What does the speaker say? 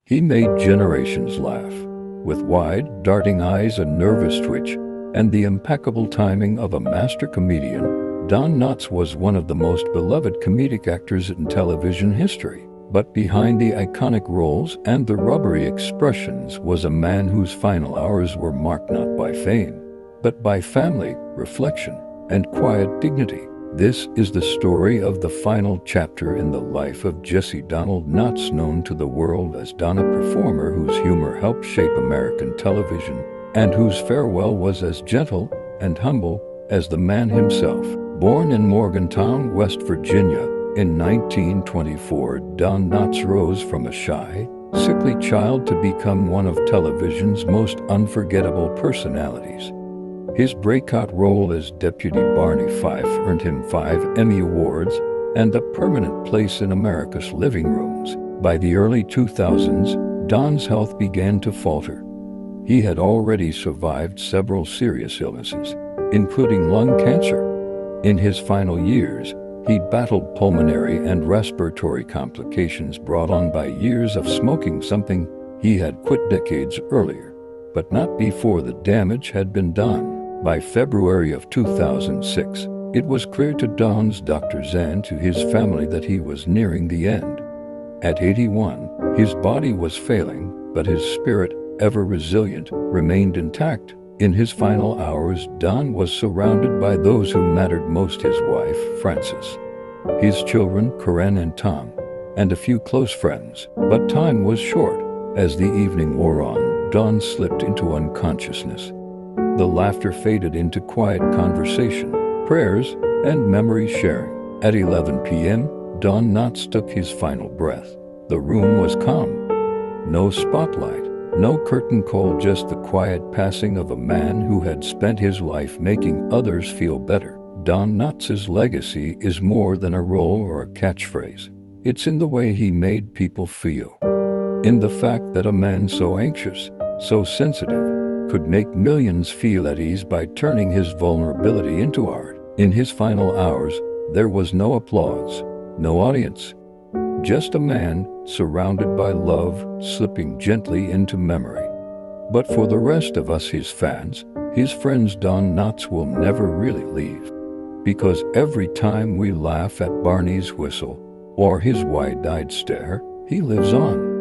He made generations laugh, with wide, darting eyes, a nervous twitch, and the impeccable timing of a master comedian. Don Knotts was one of the most beloved comedic actors in television history. But behind the iconic roles and the rubbery expressions was a man whose final hours were marked not by fame, but by family, reflection, and quiet dignity. This is the story of the final chapter in the life of Jesse Donald Knotts, known to the world as Don, a performer whose humor helped shape American television, and whose farewell was as gentle and humble as the man himself. Born in Morgantown, West Virginia, in 1924, Don Knotts rose from a shy, sickly child to become one of television's most unforgettable personalities. His breakout role as Deputy Barney Fife earned him 5 Emmy Awards and a permanent place in America's living rooms. By the early 2000s, Don's health began to falter. He had already survived several serious illnesses, including lung cancer. In his final years, he battled pulmonary and respiratory complications brought on by years of smoking, something he had quit decades earlier, but not before the damage had been done. By February of 2006, it was clear to Don's doctors and to his family that he was nearing the end. At 81, his body was failing, but his spirit, ever resilient, remained intact. In his final hours, Don was surrounded by those who mattered most: his wife, Frances, his children, Corinne and Tom, and a few close friends. But time was short. As the evening wore on, Don slipped into unconsciousness. The laughter faded into quiet conversation, prayers, and memory sharing. At 11 p.m., Don Knotts took his final breath. The room was calm. No spotlight, no curtain call, just the quiet passing of a man who had spent his life making others feel better. Don Knotts' legacy is more than a role or a catchphrase. It's in the way he made people feel. In the fact that a man so anxious, so sensitive, could make millions feel at ease by turning his vulnerability into art. In his final hours, there was no applause, no audience, just a man surrounded by love slipping gently into memory. But for the rest of us, his fans, his friends, Don Knotts will never really leave. Because every time we laugh at Barney's whistle or his wide-eyed stare, he lives on.